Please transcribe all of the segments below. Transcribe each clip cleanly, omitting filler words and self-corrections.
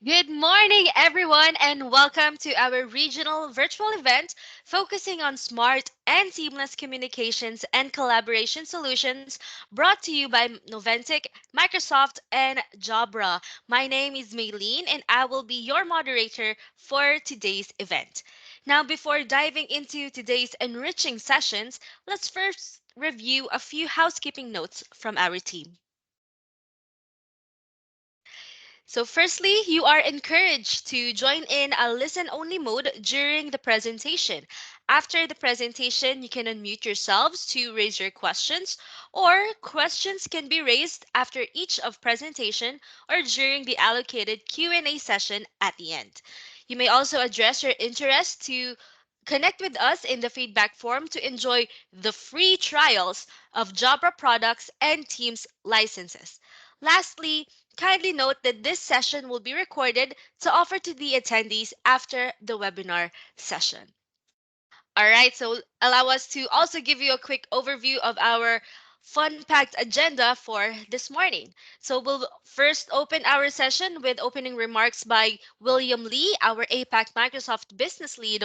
Good morning, everyone, and welcome to our regional virtual event focusing on smart and seamless communications and collaboration solutions brought to you by Noventic, Microsoft, and Jabra. My name is Maylene, and I will be your moderator for today's event. Now, before diving into today's enriching sessions, let's first review a few housekeeping notes from our team. So, firstly, you are encouraged to join in a listen only mode during the presentation. After the presentation, you can unmute yourselves to raise your questions, or questions can be raised after each of presentation or during the allocated Q&A session at the end. You may also address your interest to connect with us in the feedback form to enjoy the free trials of Jabra products and Teams licenses. Lastly, kindly note that this session will be recorded to offer to the attendees after the webinar session. All right, so allow us to also give you a quick overview of our fun-packed agenda for this morning. So we'll first open our session with opening remarks by William Lee, our APAC Microsoft Business Lead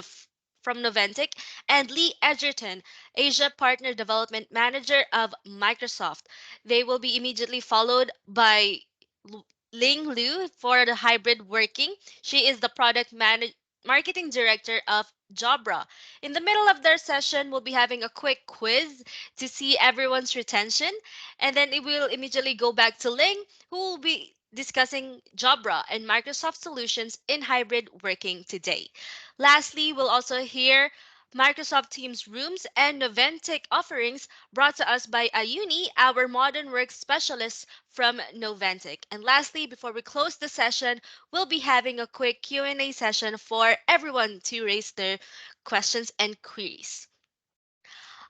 from Noventic, and Lee Edgerton, Asia Partner Development Manager of Microsoft. They will be immediately followed by Ling Lu for the hybrid working. She is the marketing director of Jabra. In the middle of their session, we'll be having a quick quiz to see everyone's retention, and then it will immediately go back to Ling, who will be discussing Jabra and Microsoft solutions in hybrid working today. Lastly, we'll also hear Microsoft Teams rooms and Noventic offerings brought to us by Ayuni, our modern work specialist from Noventic. And lastly, before we close the session, we'll be having a quick Q&A session for everyone to raise their questions and queries.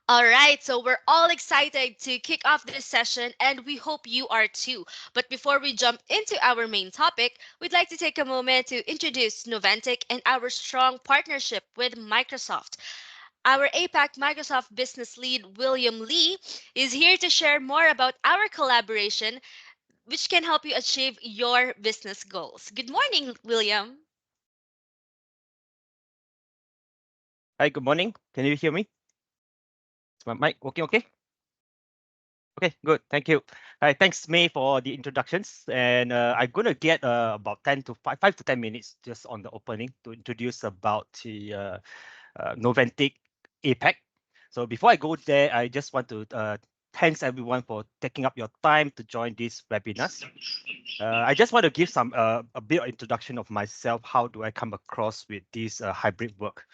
All right, so we're all excited to kick off this session, and we hope you are too. But before we jump into our main topic, we'd like to take a moment to introduce Noventic and our strong partnership with Microsoft. Our APAC Microsoft business lead, William Lee, is here to share more about our collaboration, which can help you achieve your business goals. Good morning, William. Hi, good morning. Can you hear me? Is my mic working okay? Okay, good. Thank you. Hi, thanks, May, for the introductions. And I'm going to get about 5 to 10 minutes just on the opening to introduce about the Noventic APEC. So before I go there, I just want to thanks everyone for taking up your time to join this webinars. I just want to give some a bit of introduction of myself. How do I come across with this hybrid work?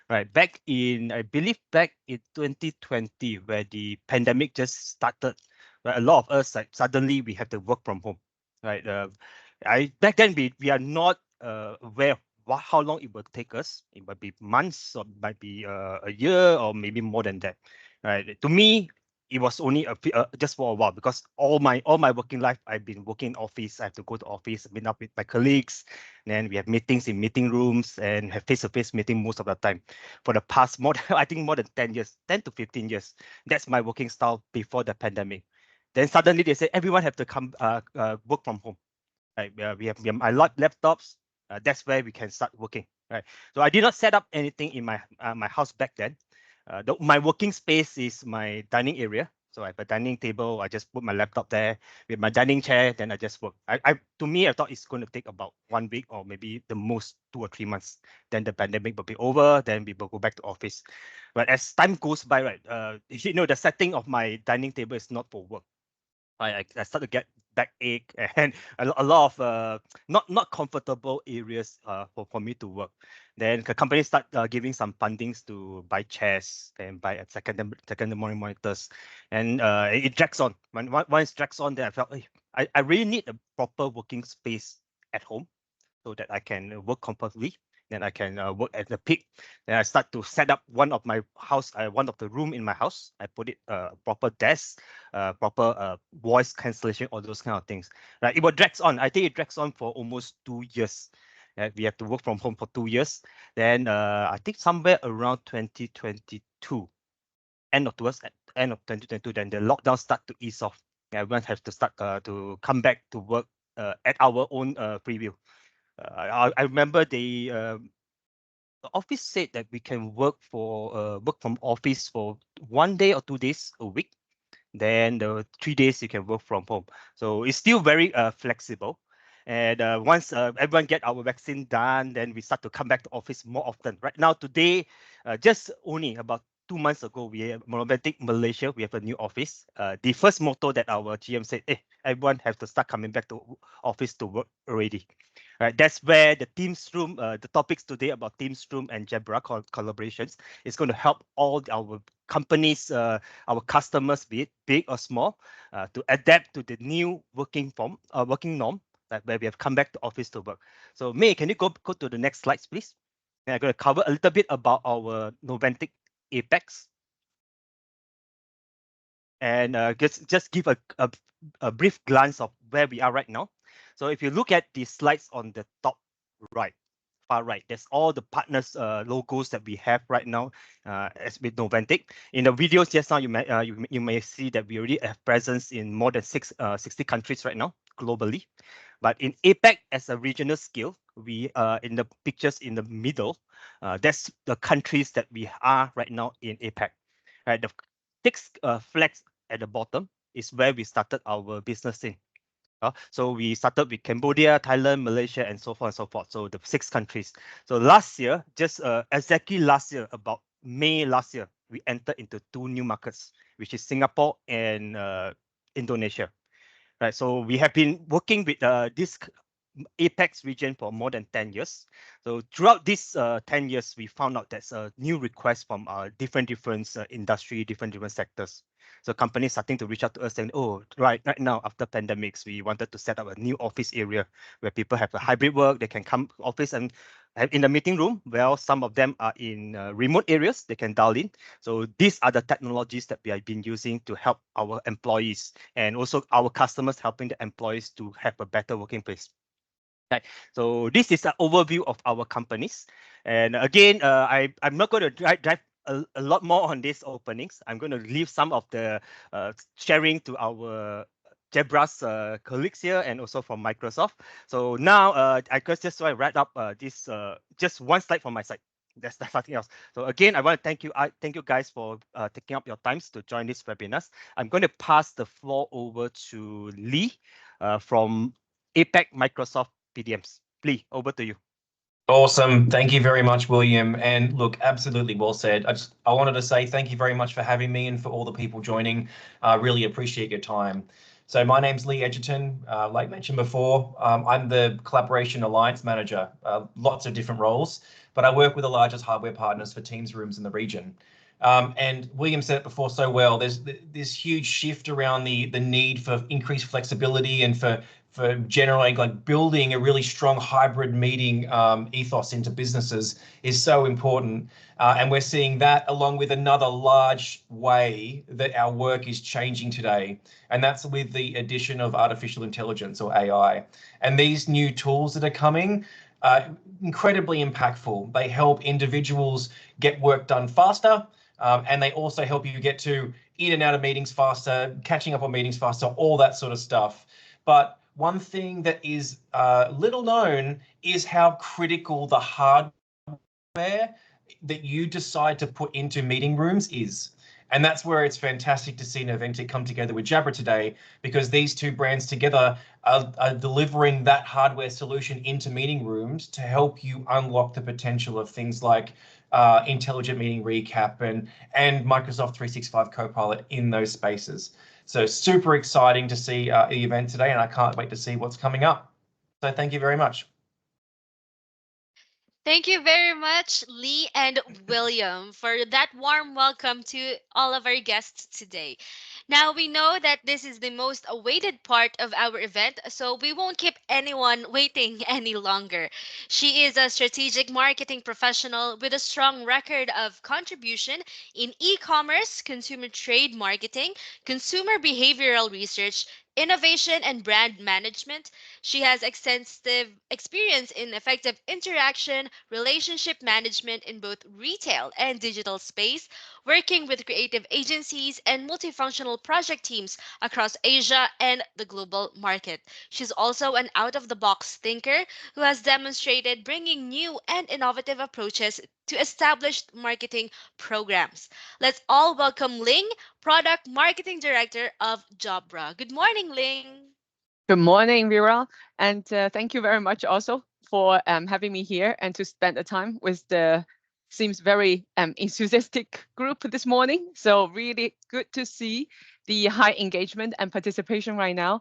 Right, I believe back in 2020, where the pandemic just started, where a lot of us like suddenly we have to work from home, right? I back then we are not aware of how long it will take us. It might be months, or it might be a year, or maybe more than that, right? To me, it was only just for a while because all my working life I've been working in office. I have to go to office, meet up with my colleagues, then we have meetings in meeting rooms and have face-to-face meeting most of the time for the past I think more than 10 years, 10 to 15 years. That's my working style before the pandemic. Then suddenly they say everyone have to come work from home. Right? We have my laptops. That's where we can start working. Right. So I did not set up anything in my house back then. My working space is my dining area. So I have a dining table. I just put my laptop there with my dining chair. Then I just work. To me, I thought it's going to take about 1 week or maybe the most 2 or 3 months. Then the pandemic will be over. Then we will go back to office. But as time goes by, right, the setting of my dining table is not for work. I start to get backache and a lot of not comfortable areas for me to work. Then the company start giving some fundings to buy chairs and buy a secondary monitors, and it drags on. Once it drags on, then I felt I really need a proper working space at home so that I can work comfortably. Then I can work at the peak. Then I start to set up one of the room in my house. I put it proper desk, proper voice cancellation, all those kind of things. Right, it will drags on. I think it drags on for almost 2 years. We have to work from home for 2 years. Then I think somewhere around 2022, end of 2022, then the lockdown start to ease off. Everyone have to start to come back to work at our own free will. I remember the office said that we can work from office for 1 day or 2 days a week, then the 3 days you can work from home. So it's still very flexible. And once everyone get our vaccine done, then we start to come back to office more often. Right now, today, just only about 2 months ago, we have Monobantic Malaysia. We have a new office. The first motto that our GM said, "Hey, everyone have to start coming back to office to work already." Right, that's where the Teams Room, the topics today about Teams Room and Jabra collaborations is going to help all our companies, our customers, be it big or small, to adapt to the new working norm, where we have come back to office to work. So May, can you go to the next slides, please? And I'm going to cover a little bit about our Novantic Apex, and just give a brief glance of where we are right now. So if you look at the slides on the top right, far right, that's all the partners logos that we have right now, as with Novantic. In the videos just now, you may see that we already have presence in more than 60 countries right now globally. But in APAC, as a regional scale, we in the pictures in the middle, that's the countries that we are right now in APAC. Right, the six flags at the bottom is where we started our business in. So we started with Cambodia, Thailand, Malaysia, and so forth and so forth. So the 6 countries. So last year, just exactly last year, about May last year, we entered into 2 new markets, which is Singapore and Indonesia. Right. So we have been working with this Apex region for more than 10 years. So throughout these 10 years, we found out there's a new request from different industry, different sectors. So companies starting to reach out to us saying, oh, right now after pandemics, we wanted to set up a new office area where people have a hybrid work. They can come office and have in the meeting room. Well, some of them are in remote areas. They can dial in. So these are the technologies that we have been using to help our employees and also our customers, helping the employees to have a better working place. Right. So this is an overview of our companies. And again, I'm not going to drive a lot more on these openings. I'm going to leave some of the sharing to our Jebra's colleagues here and also from Microsoft. So now I guess just so I wrap up this just one slide from my side. That's nothing else. So again, I want to thank you guys for taking up your times to join this webinars. I'm going to pass the floor over to Lee from APAC Microsoft PDMs. Lee, over to you. Awesome. Thank you very much, William. And look, absolutely well said. I wanted to say thank you very much for having me and for all the people joining. I really appreciate your time. So my name's Lee Edgerton. Like mentioned before, I'm the Collaboration Alliance Manager, lots of different roles, but I work with the largest hardware partners for Teams rooms in the region. And William said it before so well, there's this huge shift around the need for increased flexibility and for generating, like building a really strong hybrid meeting ethos into businesses is so important. And we're seeing that along with another large way that our work is changing today. And that's with the addition of artificial intelligence or AI. And these new tools that are coming incredibly impactful. They help individuals get work done faster. And they also help you get to in and out of meetings faster, catching up on meetings faster, all that sort of stuff. But one thing that is little known is how critical the hardware that you decide to put into meeting rooms is. And that's where it's fantastic to see Noventic come together with Jabra today, because these two brands together are delivering that hardware solution into meeting rooms to help you unlock the potential of things like intelligent meeting recap and Microsoft 365 Copilot in those spaces. So super exciting to see the event today, and I can't wait to see what's coming up. So thank you very much. Thank you very much, Lee and William, for that warm welcome to all of our guests today. Now, we know that this is the most awaited part of our event, so we won't keep anyone waiting any longer. She is a strategic marketing professional with a strong record of contribution in e commerce, consumer trade marketing, consumer behavioral research, innovation and brand management. She has extensive experience in effective interaction, relationship management in both retail and digital space, working with creative agencies and multifunctional project teams across Asia and the global market. She's also an out of the box thinker who has demonstrated bringing new and innovative approaches to established marketing programs. Let's all welcome Ling, Product Marketing Director of Jabra. Good morning, Ling. Good morning, Viral, and thank you very much also for having me here and to spend the time with the seems very enthusiastic group this morning. So really good to see the high engagement and participation right now.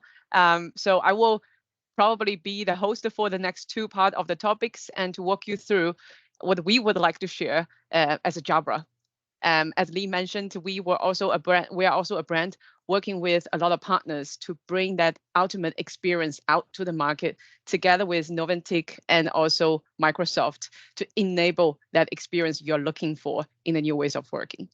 So I will probably be the host for the next two part of the topics and to walk you through what we would like to share as a Jabra. As Lee mentioned, we are also a brand working with a lot of partners to bring that ultimate experience out to the market together with Noventic and also Microsoft to enable that experience you're looking for in the new ways of working.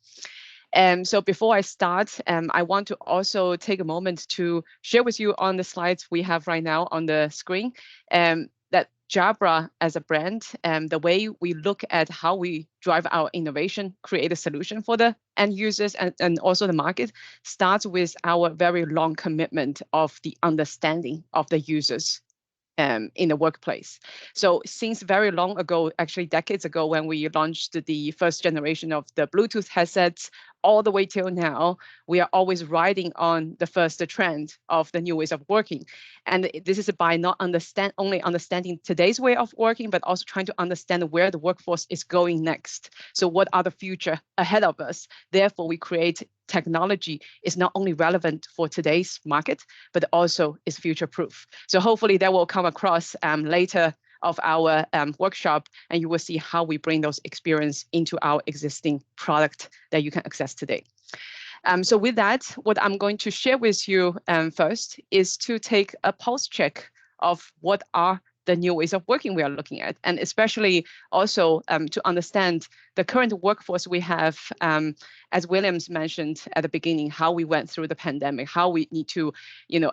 So before I start, I want to also take a moment to share with you on the slides we have right now on the screen that Jabra as a brand, the way we look at how we drive our innovation, create a solution for the end users and also the market, starts with our very long commitment of the understanding of the users in the workplace. So since very long ago, actually decades ago, when we launched the first generation of the Bluetooth headsets, all the way till now, we are always riding on the first trend of the new ways of working. And this is by not only understanding today's way of working, but also trying to understand where the workforce is going next. So what are the future ahead of us? Therefore, we create technology is not only relevant for today's market, but also is future proof. So hopefully that will come across later of our workshop, and you will see how we bring those experience into our existing product that you can access today. So with that, what I'm going to share with you first is to take a pulse check of what are the new ways of working we are looking at, and especially also to understand the current workforce we have, as Williams mentioned at the beginning, how we went through the pandemic, how we need to,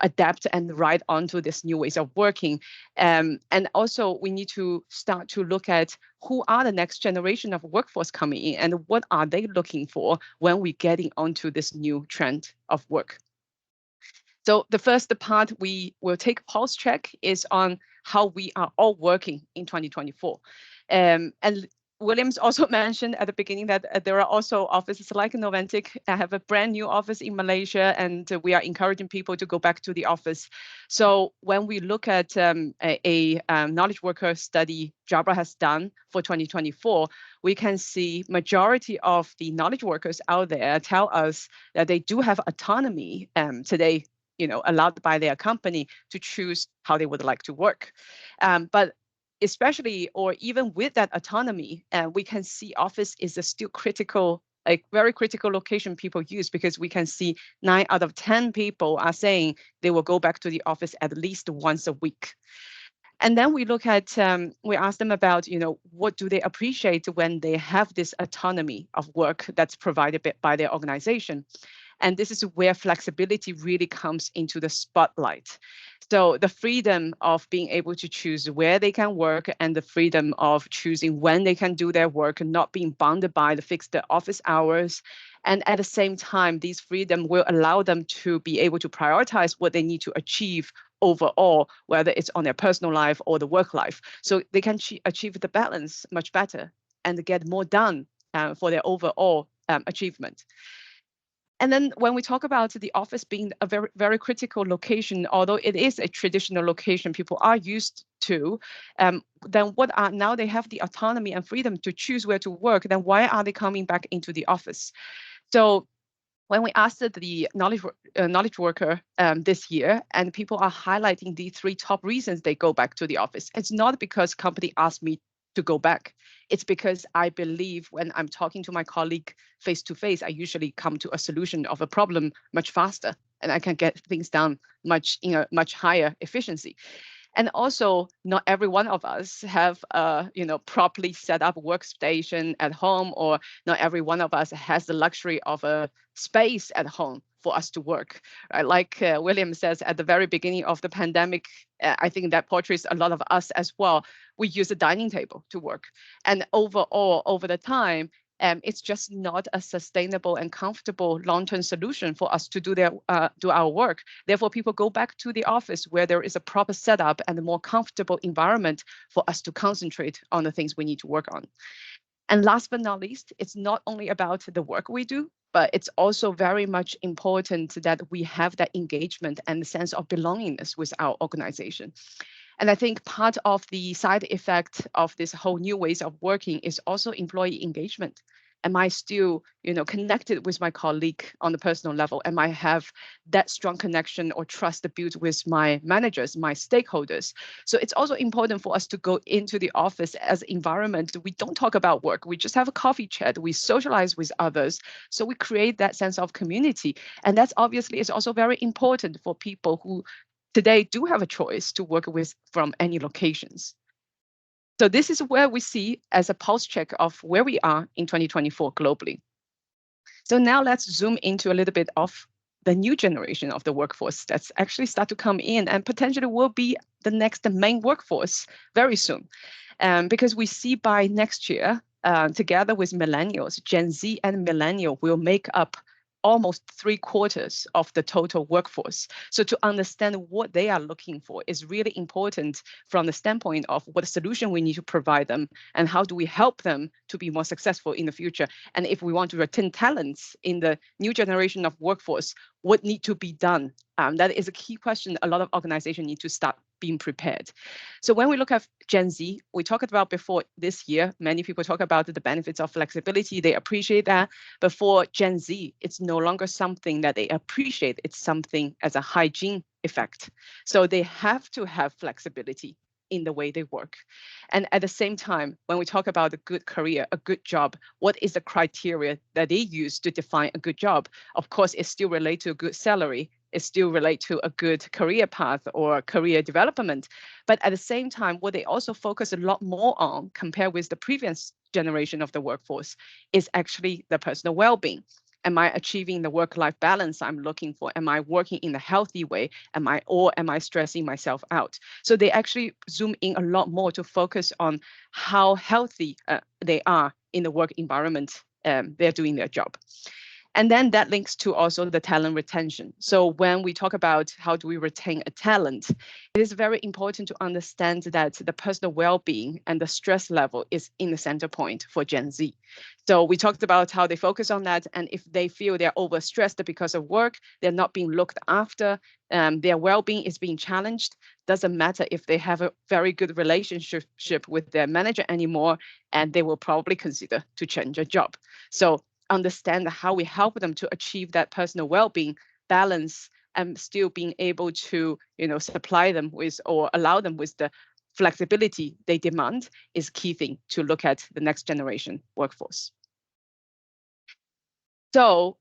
adapt and ride onto this new ways of working, and also we need to start to look at who are the next generation of workforce coming in and what are they looking for when we're getting onto this new trend of work. So the first part we will take a pulse check is on how we are all working in 2024. And Williams also mentioned at the beginning that there are also offices like Noventic. I have a brand new office in Malaysia, and we are encouraging people to go back to the office. So when we look at a knowledge worker study Jabra has done for 2024, we can see majority of the knowledge workers out there tell us that they do have autonomy today, allowed by their company to choose how they would like to work. But especially, or even with that autonomy, we can see office is a still critical, a very critical location people use, because we can see 9 out of 10 people are saying they will go back to the office at least once a week. And then we look at, we ask them about, what do they appreciate when they have this autonomy of work that's provided by their organization. And this is where flexibility really comes into the spotlight. So the freedom of being able to choose where they can work and the freedom of choosing when they can do their work and not being bounded by the fixed office hours. And at the same time, these freedom will allow them to be able to prioritize what they need to achieve overall, whether it's on their personal life or the work life. So they can achieve the balance much better and get more done for their overall achievement. And then when we talk about the office being a very, very critical location, although it is a traditional location people are used to, then now they have the autonomy and freedom to choose where to work, then why are they coming back into the office? So when we asked the knowledge worker this year, and people are highlighting the 3 top reasons they go back to the office, it's not because company asked me to go back. It's because I believe when I'm talking to my colleague face to face, I usually come to a solution of a problem much faster, and I can get things done much higher efficiency. And also, not every one of us have a properly set up workstation at home, or not every one of us has the luxury of a space at home for us to work. Right? Like William says at the very beginning of the pandemic, I think that portrays a lot of us as well. We use a dining table to work. And overall, over the time, it's just not a sustainable and comfortable long-term solution for us to do our work. Therefore, people go back to the office where there is a proper setup and a more comfortable environment for us to concentrate on the things we need to work on. And last but not least, it's not only about the work we do, but it's also very much important that we have that engagement and sense of belongingness with our organization. And I think part of the side effect of this whole new ways of working is also employee engagement. Am I still, connected with my colleague on the personal level? Am I have that strong connection or trust built with my managers, my stakeholders? So it's also important for us to go into the office as environment. We don't talk about work. We just have a coffee chat. We socialize with others. So we create that sense of community. And that's obviously is also very important for people who today do have a choice to work with from any locations. So this is where we see as a pulse check of where we are in 2024 globally. So now let's zoom into a little bit of the new generation of the workforce that's actually start to come in and potentially will be the next main workforce very soon. Because we see by next year, together with millennials, Gen Z and millennial will make up almost 3/4 of the total workforce. So to understand what they are looking for is really important from the standpoint of what solution we need to provide them and how do we help them to be more successful in the future. And if we want to retain talents in the new generation of workforce, what need to be done? That is a key question a lot of organizations need to start being prepared. So when we look at Gen Z, we talked about before this year, many people talk about the benefits of flexibility. They appreciate that. But for Gen Z, it's no longer something that they appreciate. It's something as a hygiene effect. So they have to have flexibility in the way they work. And at the same time, when we talk about a good career, a good job, what is the criteria that they use to define a good job? Of course, it still relates to a good salary. It still relates to a good career path or career development. But at the same time, what they also focus a lot more on compared with the previous generation of the workforce is actually the personal well-being. Am I achieving the work-life balance I'm looking for? Am I working in a healthy way? Am I stressing myself out? So they actually zoom in a lot more to focus on how healthy they are in the work environment they're doing their job. And then that links to also the talent retention. So when we talk about how do we retain a talent, it is very important to understand that the personal well-being and the stress level is in the center point for Gen Z. So we talked about how they focus on that. And if they feel they're overstressed because of work, they're not being looked after, their well-being is being challenged, doesn't matter if they have a very good relationship with their manager anymore, and they will probably consider to change a job. So understand how we help them to achieve that personal well-being balance and still being able to supply them with or allow them with the flexibility they demand is key thing to look at the next generation workforce. So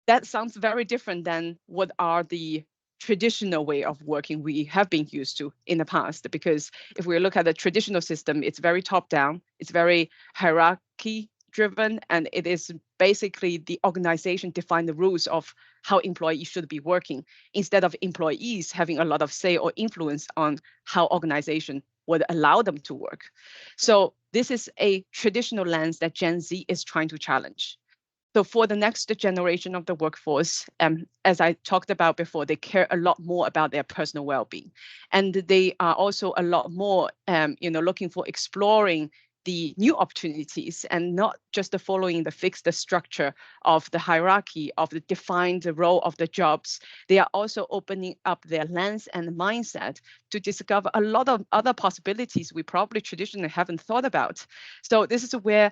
that sounds very different than what are the traditional way of working we have been used to in the past. Because if we look at the traditional system, it's very top down, it's very hierarchy driven, and it is basically the organization define the rules of how employees should be working instead of employees having a lot of say or influence on how organization would allow them to work. So this is a traditional lens that Gen Z is trying to challenge. So for the next generation of the workforce, as I talked about before, they care a lot more about their personal well-being, and they are also a lot more, looking for exploring the new opportunities and not just the following the fixed structure of the hierarchy of the defined role of the jobs. They are also opening up their lens and mindset to discover a lot of other possibilities we probably traditionally haven't thought about. So this is where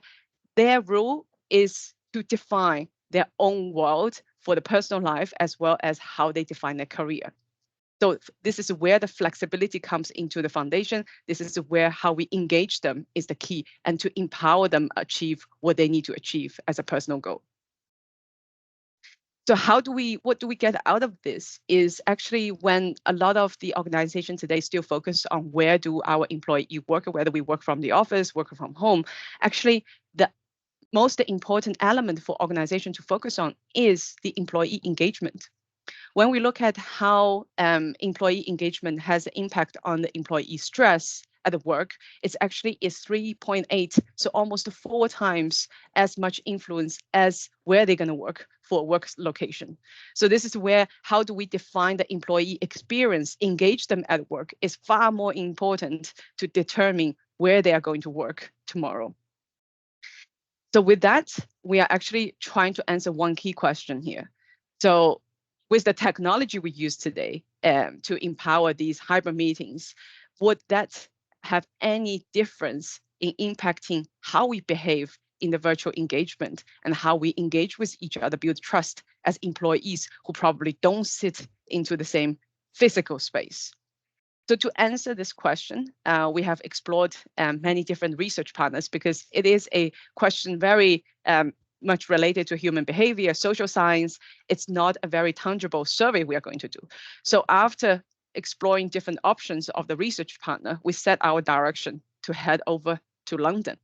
their role is to define their own world for the personal life as well as how they define their career. So this is where the flexibility comes into the foundation. This is where how we engage them is the key, and to empower them achieve what they need to achieve as a personal goal. So what do we get out of this is actually when a lot of the organizations today still focus on where do our employee work, whether we work from the office, work from home, actually the most important element for organization to focus on is the employee engagement. When we look at how employee engagement has an impact on the employee stress at work, it's actually is 3.8, so almost 4 times as much influence as where they're going to work for work location. So this is where how do we define the employee experience, engage them at work is far more important to determine where they are going to work tomorrow. So with that, we are actually trying to answer one key question here. So with the technology we use today to empower these hybrid meetings, would that have any difference in impacting how we behave in the virtual engagement and how we engage with each other, build trust as employees who probably don't sit into the same physical space? So to answer this question, we have explored many different research partners because it is a question very much related to human behavior, social science. It's not a very tangible survey we are going to do. So after exploring different options of the research partner, we set our direction to head over to London.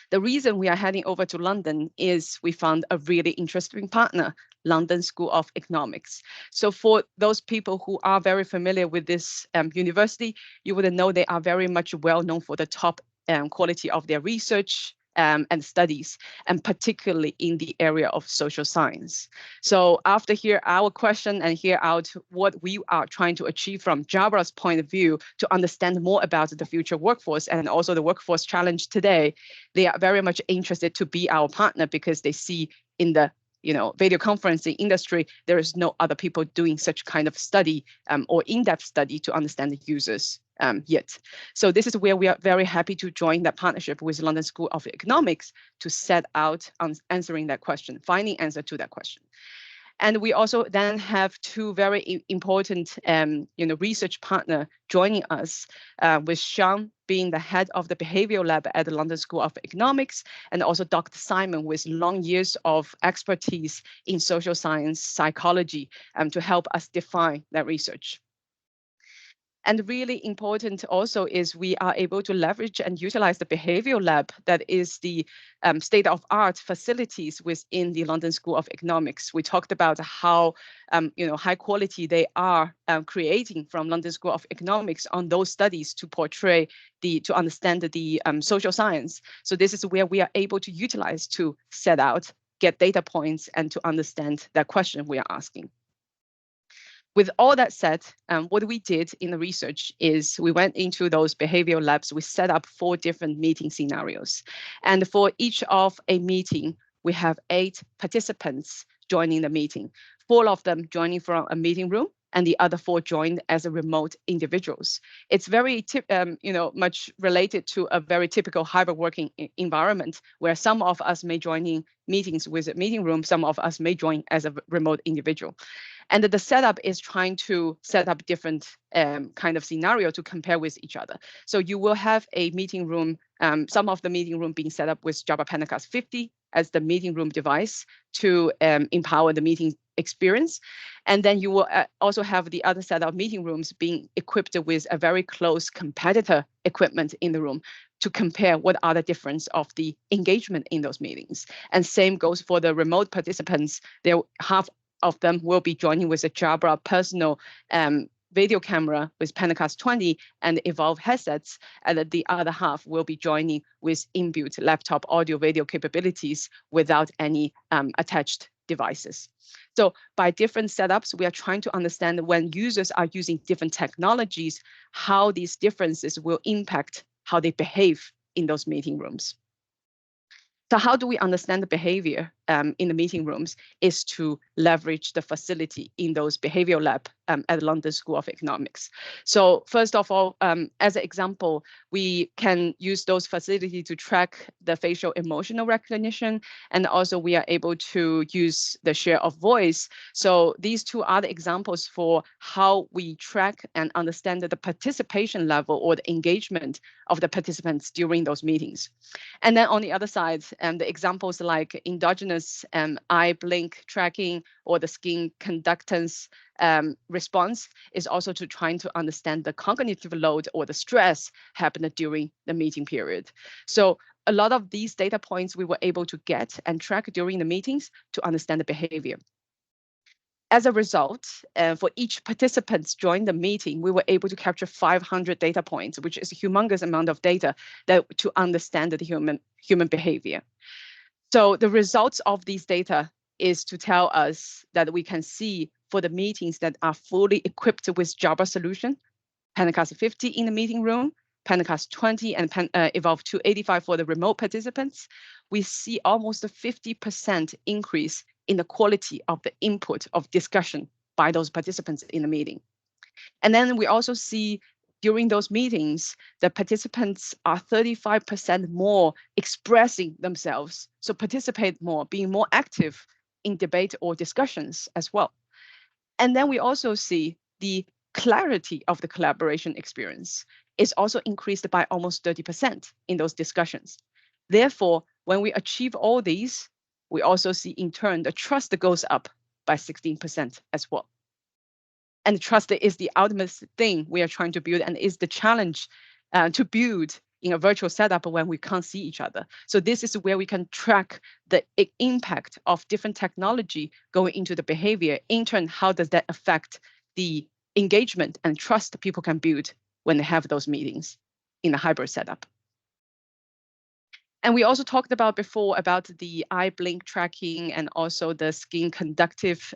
The reason we are heading over to London is we found a really interesting partner, London School of Economics. So for those people who are very familiar with this university, you would know they are very much well known for the top quality of their research and studies, and particularly in the area of social science. So after hear our question and hear out what we are trying to achieve from Jabra's point of view to understand more about the future workforce and also the workforce challenge today, they are very much interested to be our partner because they see in the video conferencing industry, there is no other people doing such kind of study or in-depth study to understand the users yet. So this is where we are very happy to join that partnership with London School of Economics to set out on answering that question, finding answer to that question. And we also then have two very important research partner joining us, with Sean being the head of the behavioral lab at the London School of Economics, and also Dr. Simon with long years of expertise in social science, psychology, to help us define that research. And really important also is we are able to leverage and utilize the behavioral lab that is the state-of-art facilities within the London School of Economics. We talked about how high quality they are creating from London School of Economics on those studies to portray to understand the social science. So this is where we are able to utilize to set out, get data points, and to understand that question we are asking. With all that said, what we did in the research is we went into those behavioral labs. We set up 4 different meeting scenarios. And for each of a meeting, we have 8 participants joining the meeting, 4 of them joining from a meeting room, and the other 4 joined as a remote individuals. It's very much related to a very typical hybrid working environment where some of us may join in meetings with a meeting room, some of us may join as a remote individual. And the setup is trying to set up different kind of scenario to compare with each other. So you will have a meeting room, some of the meeting room being set up with Jabra Pentacast 50 as the meeting room device to empower the meeting experience. And then you will also have the other set of meeting rooms being equipped with a very close competitor equipment in the room to compare what are the difference of the engagement in those meetings. And same goes for the remote participants. Half of them will be joining with a Jabra personal video camera with Pentacast 20 and Evolve headsets, and the other half will be joining with inbuilt laptop audio video capabilities without any attached devices. So by different setups, we are trying to understand when users are using different technologies, how these differences will impact how they behave in those meeting rooms. So how do we understand the behavior in the meeting rooms is to leverage the facility in those behavioral lab at London School of Economics. So first of all, as an example, we can use those facilities to track the facial emotional recognition, and also we are able to use the share of voice. So these 2 are the examples for how we track and understand the participation level or the engagement of the participants during those meetings. And then on the other side, the examples like endogenous eye blink tracking or the skin conductance response is also to trying to understand the cognitive load or the stress happened during the meeting period. So a lot of these data points we were able to get and track during the meetings to understand the behavior. As a result, for each participant join the meeting, we were able to capture 500 data points, which is a humongous amount of data to understand the human behavior. So the results of these data is to tell us that we can see for the meetings that are fully equipped with Jabra solution, Pencast 50 in the meeting room, Pencast 20 and Evolve 285 for the remote participants, we see almost a 50% increase in the quality of the input of discussion by those participants in the meeting. And then we also see during those meetings, the participants are 35% more expressing themselves, so participate more, being more active in debate or discussions as well. And then we also see the clarity of the collaboration experience is also increased by almost 30% in those discussions. Therefore, when we achieve all these, we also see in turn the trust goes up by 16% as well. And trust is the ultimate thing we are trying to build and is the challenge to build in a virtual setup when we can't see each other. So this is where we can track the impact of different technology going into the behavior. In turn, how does that affect the engagement and trust people can build when they have those meetings in a hybrid setup? And we also talked about before about the eye blink tracking and also the skin conductive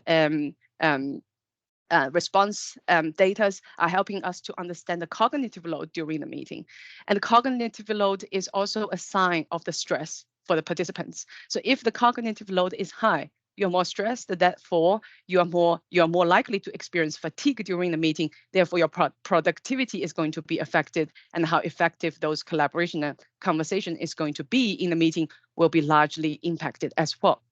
response data are helping us to understand the cognitive load during the meeting. And the cognitive load is also a sign of the stress for the participants. So if the cognitive load is high, you're more stressed, therefore you are more likely to experience fatigue during the meeting. Therefore, your productivity is going to be affected, and how effective those collaboration and conversation is going to be in the meeting will be largely impacted as well.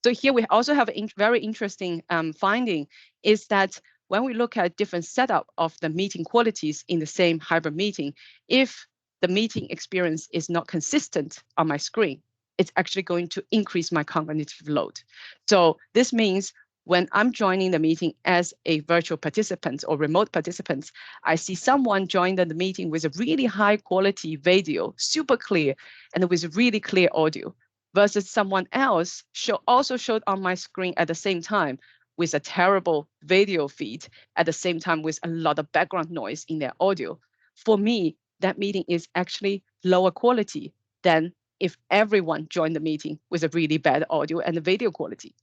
So here we also have a very interesting finding is that when we look at different setup of the meeting qualities in the same hybrid meeting, if the meeting experience is not consistent on my screen, it's actually going to increase my cognitive load. So this means when I'm joining the meeting as a virtual participant or remote participant, I see someone join the meeting with a really high quality video, super clear, and with really clear audio, versus someone else also showed on my screen at the same time with a terrible video feed, at the same time with a lot of background noise in their audio. For me, that meeting is actually lower quality than if everyone joined the meeting with a really bad audio and the video quality.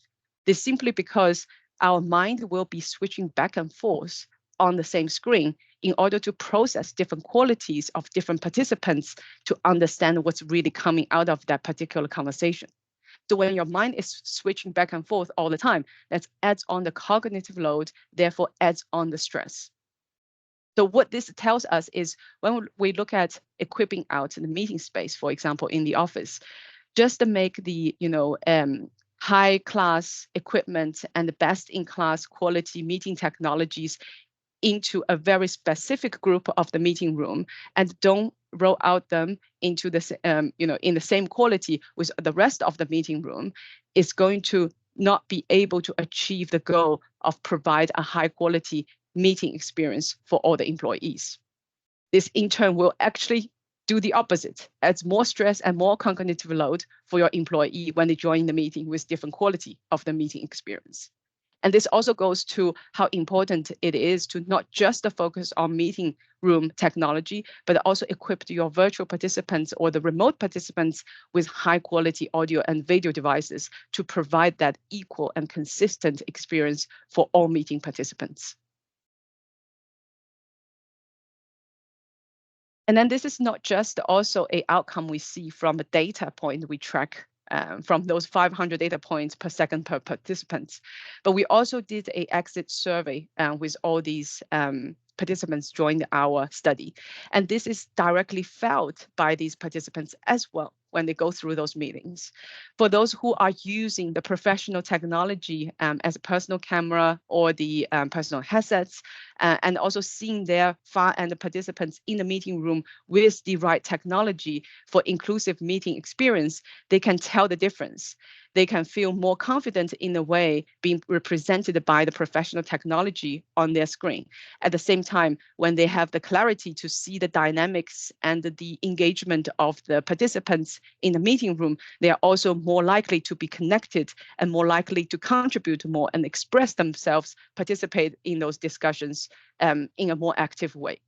This simply because our mind will be switching back and forth on the same screen in order to process different qualities of different participants to understand what's really coming out of that particular conversation. So when your mind is switching back and forth all the time, that adds on the cognitive load, therefore adds on the stress. So what this tells us is when we look at equipping out the meeting space, for example, in the office, just to make the high class equipment and the best in class quality meeting technologies into a very specific group of the meeting room and don't roll out them into the in the same quality with the rest of the meeting room, is going to not be able to achieve the goal of provide a high quality meeting experience for all the employees. This in turn will actually do the opposite, adds more stress and more cognitive load for your employee when they join the meeting with different quality of the meeting experience. And this also goes to how important it is to not just focus on meeting room technology, but also equip your virtual participants or the remote participants with high quality audio and video devices to provide that equal and consistent experience for all meeting participants. And then this is not just also an outcome we see from a data point we track from those 500 data points per second per participants. But we also did an exit survey with all these participants joined our study. And this is directly felt by these participants as well when they go through those meetings. For those who are using the professional technology as a personal camera or the personal headsets, and also seeing their far-end participants in the meeting room with the right technology for inclusive meeting experience, they can tell the difference. they can feel more confident in a way being represented by the professional technology on their screen. At the same time, when they have the clarity to see the dynamics and the engagement of the participants in the meeting room, they are also more likely to be connected and more likely to contribute more and express themselves, participate in those discussions in a more active way.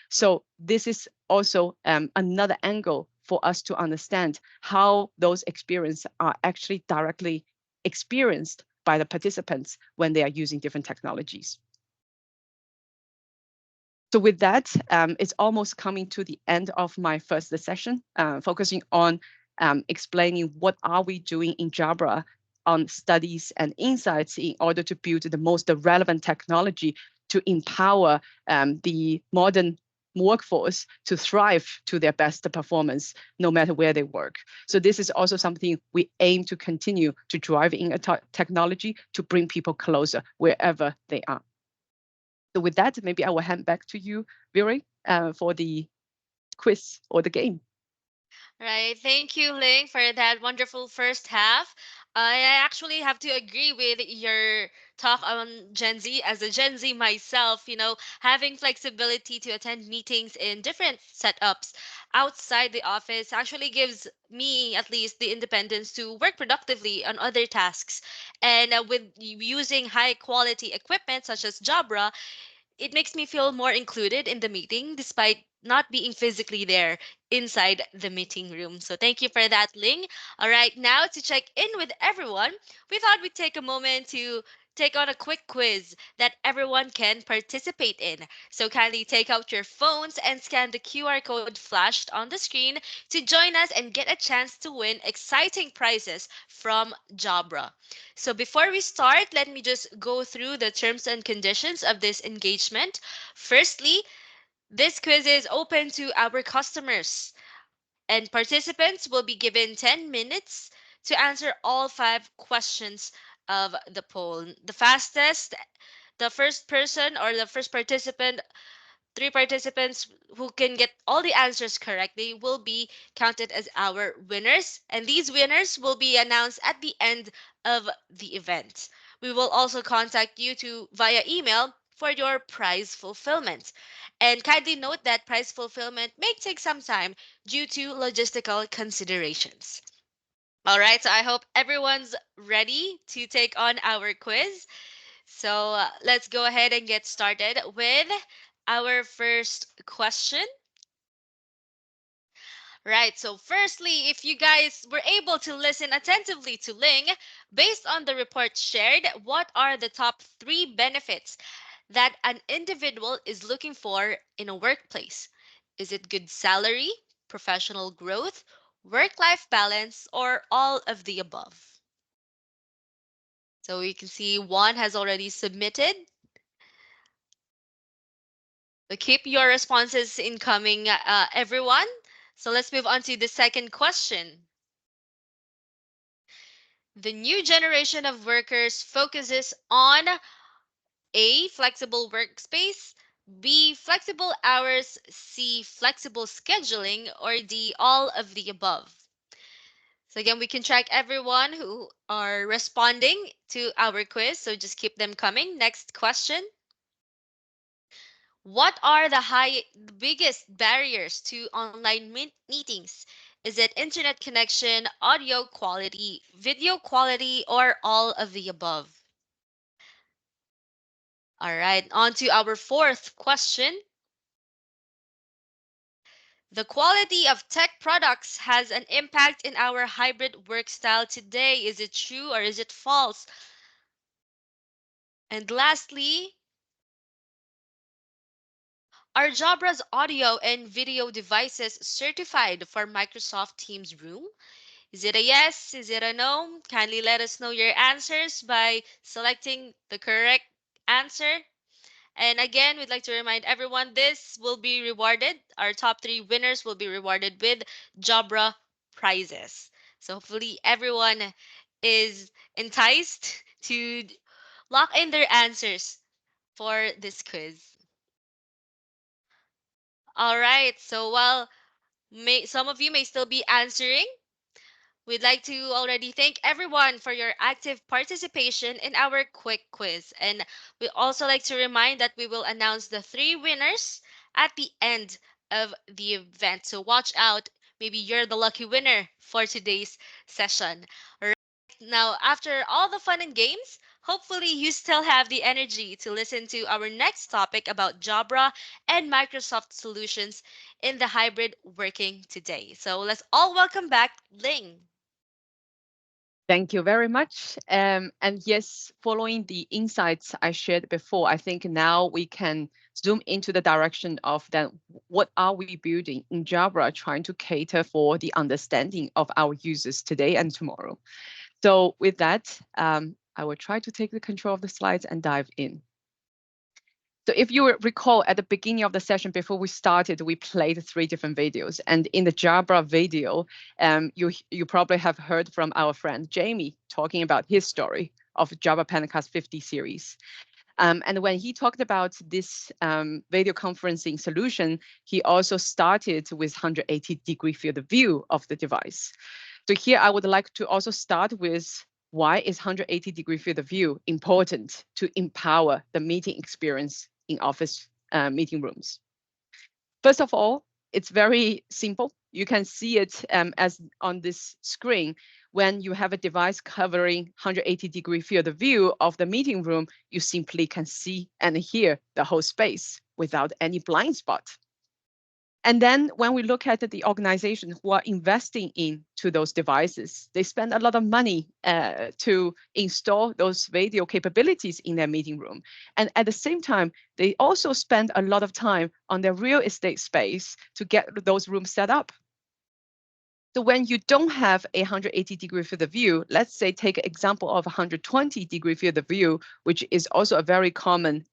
So this is also another angle for us to understand how those experiences are actually directly experienced by the participants when they are using different technologies. So with that, it's almost coming to the end of my first session, focusing on explaining what are we doing in Jabra on studies and insights in order to build the most relevant technology to empower the modern workforce to thrive to their best performance, no matter where they work. So this is also something we aim to continue to drive in a technology to bring people closer wherever they are. So with that, maybe I will hand back to you, Viri, for the quiz or the game. Right. Thank you, Ling, for that wonderful first half. I actually have to agree with your talk on Gen Z. As a Gen Z myself, having flexibility to attend meetings in different setups outside the office actually gives me, at least, the independence to work productively on other tasks. And with using high quality equipment such as Jabra, it makes me feel more included in the meeting despite not being physically there inside the meeting room. So thank you for that, Ling. All right, now to check in with everyone, we thought we'd take a moment to take on a quick quiz that everyone can participate in. So kindly take out your phones and scan the QR code flashed on the screen to join us and get a chance to win exciting prizes from Jabra. So before we start, let me just go through the terms and conditions of this engagement. Firstly, this quiz is open to our customers, and participants will be given 10 minutes to answer all five questions of the poll. The first person or the first participant, three participants who can get all the answers correctly will be counted as our winners, and these winners will be announced at the end of the event. We will also contact you to via email for your prize fulfillment. And kindly note that prize fulfillment may take some time due to logistical considerations. All right, so I hope everyone's ready to take on our quiz. So let's go ahead and get started with our first question. Right, so firstly, if you guys were able to listen attentively to Ling, based on the report shared, what are the top three benefits that an individual is looking for in a workplace? Is it good salary, professional growth, work life balance, or all of the above? So we can see one has already submitted. So keep your responses incoming, everyone. So let's move on to the second question. The new generation of workers focuses on A, flexible workspace, B, flexible hours, C, flexible scheduling, or D, all of the above. So again, we can track everyone who are responding to our quiz, so just keep them coming. Next question. What are the biggest barriers to online meetings? Is it internet connection, audio quality, video quality, or all of the above? All right, on to our fourth question. The quality of tech products has an impact in our hybrid work style today. Is it true or is it false? And lastly, are Jabra's audio and video devices certified for Microsoft Teams Room? Is it a yes? Is it a no? Kindly let us know your answers by selecting the correct answer. And again, we'd like to remind everyone this will be rewarded. Our top three winners will be rewarded with Jabra prizes. So hopefully everyone is enticed to lock in their answers for this quiz. All right. So while some of you may still be answering, We'd like to already thank everyone for your active participation in our quick quiz. And we also like to remind that we will announce the three winners at the end of the event. So watch out. Maybe you're the lucky winner for today's session. Right now, after all the fun and games, hopefully you still have the energy to listen to our next topic about Jabra and Microsoft solutions in the hybrid working today. So let's all welcome back Ling. Thank you very much. And yes, following the insights I shared before, I think now we can zoom into the direction of then what are we building in Jabra trying to cater for the understanding of our users today and tomorrow. So with that, I will try to take the control of the slides and dive in. So if you recall at the beginning of the session before we started, we played three different videos. And in the Jabra video, you probably have heard from our friend Jamie talking about his story of Java Pentacast 50 series. And when he talked about this video conferencing solution, he also started with 180-degree field of view of the device. So here I would like to also start with why is 180-degree field of view important to empower the meeting experience in office meeting rooms. First of all, it's very simple. You can see it as on this screen. When you have a device covering 180-degree field of view of the meeting room, you simply can see and hear the whole space without any blind spot. And then when we look at the organizations who are investing into those devices, they spend a lot of money to install those video capabilities in their meeting room. And at the same time, they also spend a lot of time on their real estate space to get those rooms set up. So when you don't have a 180-degree field of view, let's say take an example of 120-degree field of view, which is also a very common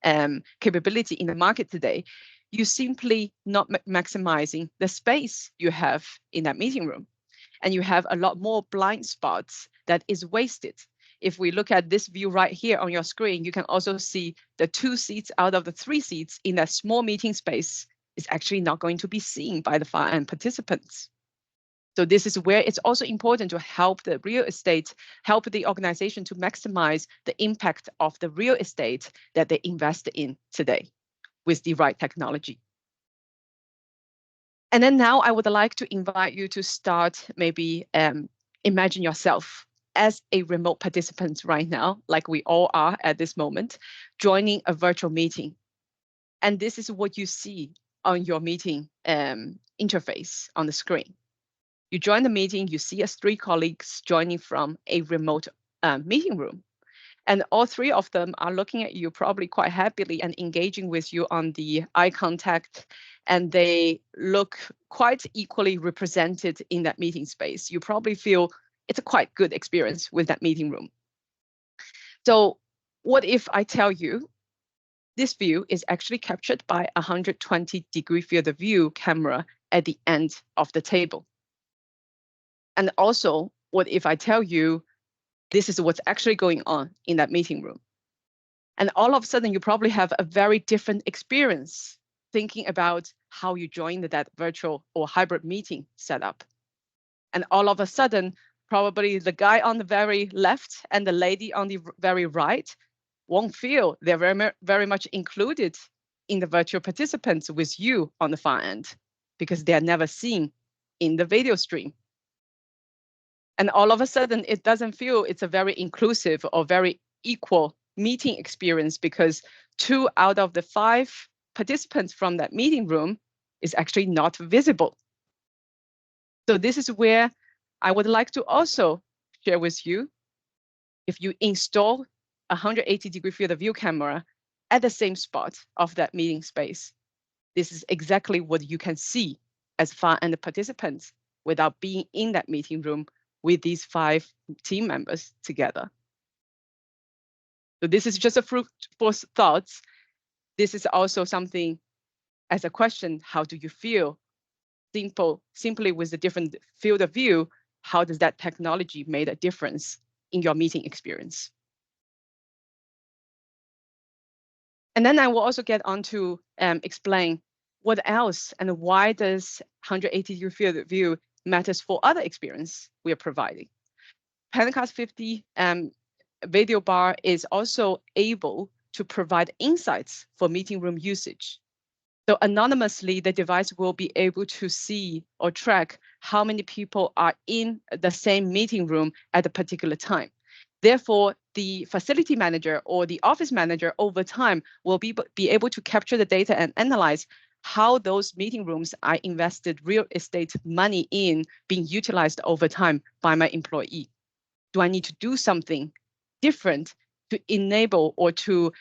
capability in the market today, you simply not maximizing the space you have in that meeting room. And you have a lot more blind spots that is wasted. If we look at this view right here on your screen, you can also see the 2 seats out of the 3 seats in that small meeting space is actually not going to be seen by the far-end participants. So this is where it's also important to help the real estate, help the organization to maximize the impact of the real estate that they invest in today with the right technology. And then now I would like to invite you to start maybe imagine yourself as a remote participant right now, like we all are at this moment, joining a virtual meeting. And this is what you see on your meeting interface on the screen. You join the meeting, you see as 3 colleagues joining from a remote meeting room. And all 3 of them are looking at you probably quite happily and engaging with you on the eye contact. And they look quite equally represented in that meeting space. You probably feel it's a quite good experience with that meeting room. So what if I tell you this view is actually captured by a 120-degree field of view camera at the end of the table? And also, what if I tell you this is what's actually going on in that meeting room? And all of a sudden, you probably have a very different experience thinking about how you joined that virtual or hybrid meeting setup. And all of a sudden, probably the guy on the very left and the lady on the very right won't feel they're very much included in the virtual participants with you on the far end because they are never seen in the video stream. And all of a sudden, it doesn't feel it's a very inclusive or very equal meeting experience because 2 out of the 5 participants from that meeting room is actually not visible. So this is where I would like to also share with you, if you install a 180-degree field of view camera at the same spot of that meeting space, this is exactly what you can see as far-end participants without being in that meeting room with these 5 team members together. So this is just a fruit for thoughts. This is also something as a question, how do you feel? Simply with a different field of view, how does that technology make a difference in your meeting experience? And then I will also get on to explain what else and why does 180-degree field of view matters for other experience we are providing. Pencast 50 video bar is also able to provide insights for meeting room usage. So anonymously, the device will be able to see or track how many people are in the same meeting room at a particular time. Therefore, the facility manager or the office manager over time will be able to capture the data and analyze how those meeting rooms are invested real estate money in being utilized over time by my employee. Do I need to do something different to enable or to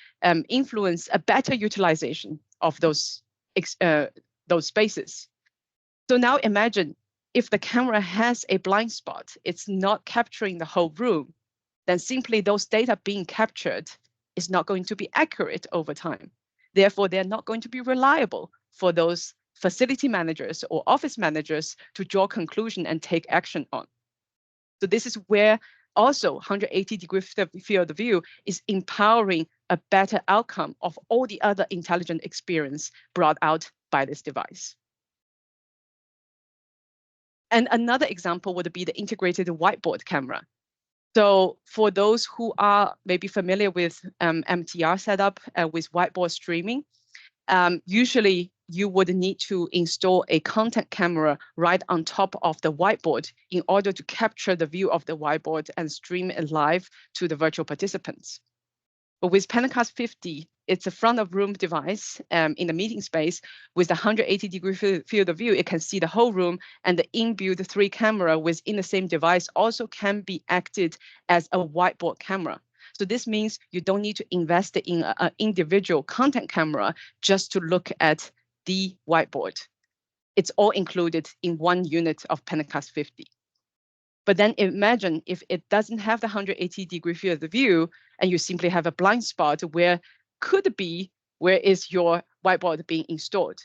influence a better utilization of those spaces? So now imagine if the camera has a blind spot, it's not capturing the whole room, then simply those data being captured is not going to be accurate over time. Therefore, they're not going to be reliable for those facility managers or office managers to draw conclusion and take action on. So this is where also 180-degree field of view is empowering a better outcome of all the other intelligent experience brought out by this device. And another example would be the integrated whiteboard camera. So for those who are maybe familiar with MTR setup with whiteboard streaming, usually you would need to install a content camera right on top of the whiteboard in order to capture the view of the whiteboard and stream it live to the virtual participants. But with Pencast 50, it's a front of room device in the meeting space with a 180-degree field of view. It can see the whole room, and the inbuilt 3 camera within the same device also can be acted as a whiteboard camera. So this means you don't need to invest in an individual content camera just to look at the whiteboard. It's all included in one unit of Pencast 50. But then imagine if it doesn't have the 180-degree field of view and you simply have a blind spot where is your whiteboard being installed?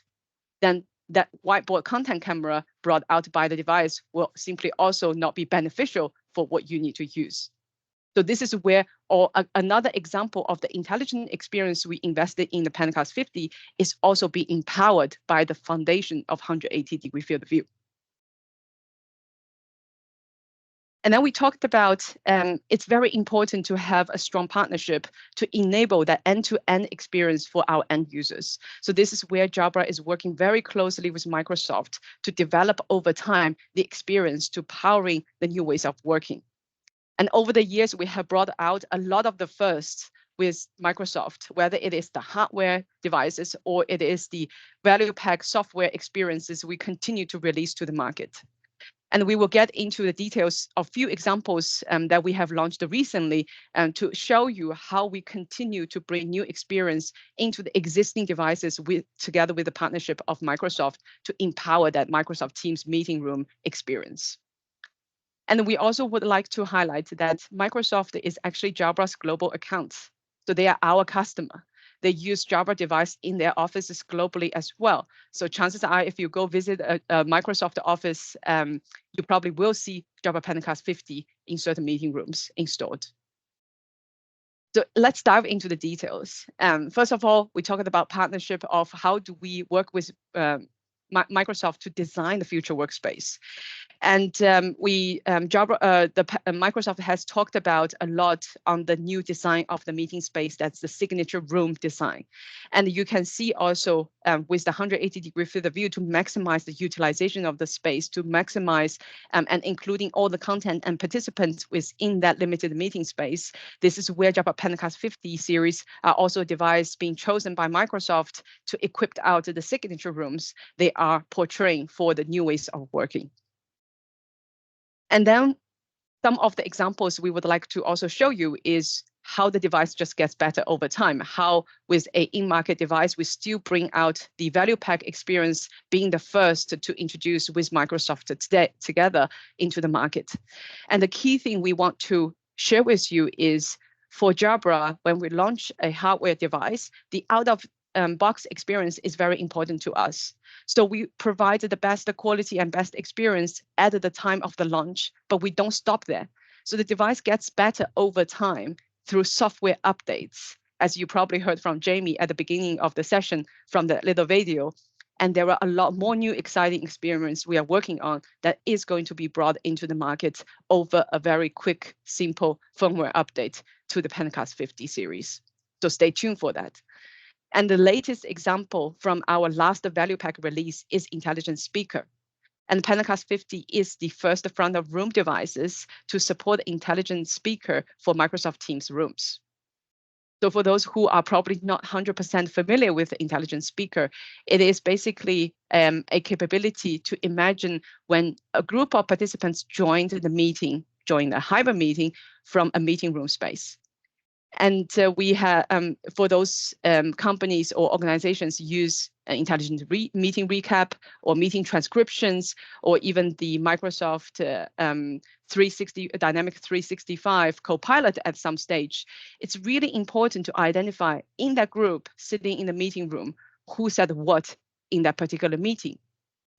Then that whiteboard content camera brought out by the device will simply also not be beneficial for what you need to use. So this is where another example of the intelligent experience we invested in the Pencast 50 is also being empowered by the foundation of 180-degree field of view. And then we talked about it's very important to have a strong partnership to enable that end-to-end experience for our end users. So this is where Jabra is working very closely with Microsoft to develop over time the experience to powering the new ways of working. And over the years, we have brought out a lot of the firsts with Microsoft, whether it is the hardware devices or it is the value pack software experiences we continue to release to the market. And we will get into the details of few examples that we have launched recently to show you how we continue to bring new experience into the existing devices together with the partnership of Microsoft to empower that Microsoft Teams meeting room experience. And we also would like to highlight that Microsoft is actually Jabra's global account. So they are our customer. They use Jabra device in their offices globally as well. So chances are, if you go visit a Microsoft office, you probably will see Jabra Pencast 50 in certain meeting rooms installed. So let's dive into the details. First of all, we talked about partnership of how do we work with Microsoft to design the future workspace. And Microsoft has talked about a lot on the new design of the meeting space. That's the signature room design. And you can see also with the 180-degree field of view to maximize the utilization of the space, to maximize and including all the content and participants within that limited meeting space. This is where Jabra Pencast 50 series are also a device being chosen by Microsoft to equip out the signature rooms they are portraying for the new ways of working. And then some of the examples we would like to also show you is how the device just gets better over time, how with a in-market device, we still bring out the value pack experience being the first to introduce with Microsoft together into the market. And the key thing we want to share with you is for Jabra, when we launch a hardware device, the out-of-box experience is very important to us. So we provide the best quality and best experience at the time of the launch, but we don't stop there. So the device gets better over time through software updates. As you probably heard from Jamie at the beginning of the session from the little video, And there are a lot more new exciting experience we are working on that is going to be brought into the market over a very quick, simple firmware update to the Pencast 50 series. So stay tuned for that. And the latest example from our last value pack release is Intelligent Speaker. And Pencast 50 is the first front of room devices to support Intelligent Speaker for Microsoft Teams rooms. So for those who are probably not 100% familiar with Intelligent Speaker, it is basically a capability to imagine when a group of participants joined the meeting, join a hybrid meeting from a meeting room space. And we have, for those companies or organizations use intelligent meeting recap or meeting transcriptions, or even the Microsoft 360 Dynamic 365 Copilot at some stage, it's really important to identify in that group sitting in the meeting room who said what in that particular meeting.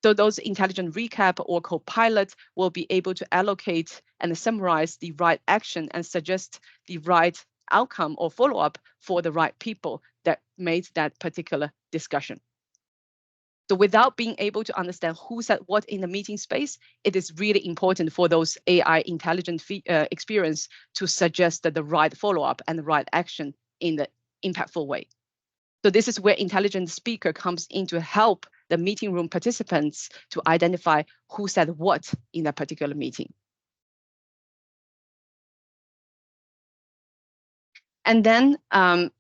So those intelligent recap or Copilot will be able to allocate and summarize the right action and suggest the right outcome or follow-up for the right people that made that particular discussion. So without being able to understand who said what in the meeting space, it is really important for those AI intelligent experience to suggest the right follow-up and the right action in the impactful way. So this is where Intelligent Speaker comes in to help the meeting room participants to identify who said what in that particular meeting. And then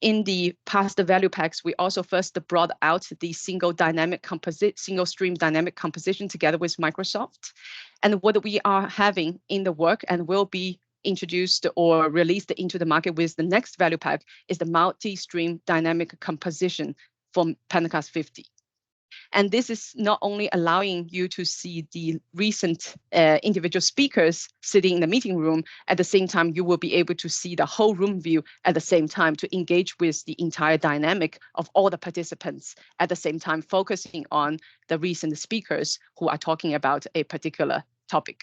in the past value packs, we also first brought out the single stream dynamic composition together with Microsoft. And what we are having in the work and will be introduced or released into the market with the next value pack is the multi-stream dynamic composition from Pencast 50. And this is not only allowing you to see the recent individual speakers sitting in the meeting room, at the same time, you will be able to see the whole room view at the same time to engage with the entire dynamic of all the participants, at the same time focusing on the recent speakers who are talking about a particular topic.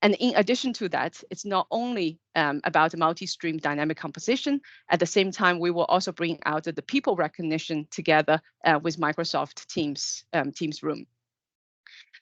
And in addition to that, it's not only about multi-stream dynamic composition. At the same time, we will also bring out the people recognition together with Microsoft Teams Room.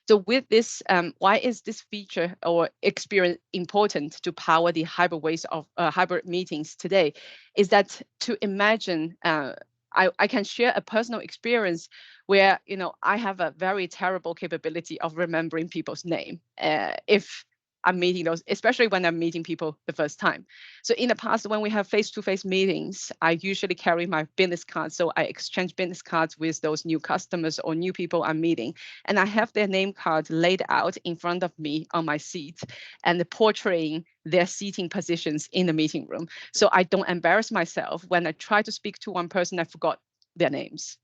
So with this, why is this feature or experience important to power the hybrid ways of hybrid meetings today? Is that to imagine, I can share a personal experience where I have a very terrible capability of remembering people's name. If I'm meeting those, especially when I'm meeting people the first time. So in the past, when we have face-to-face meetings, I usually carry my business cards. So I exchange business cards with those new customers or new people I'm meeting. And I have their name card laid out in front of me on my seat and portraying their seating positions in the meeting room. So I don't embarrass myself when I try to speak to one person, I forgot their names.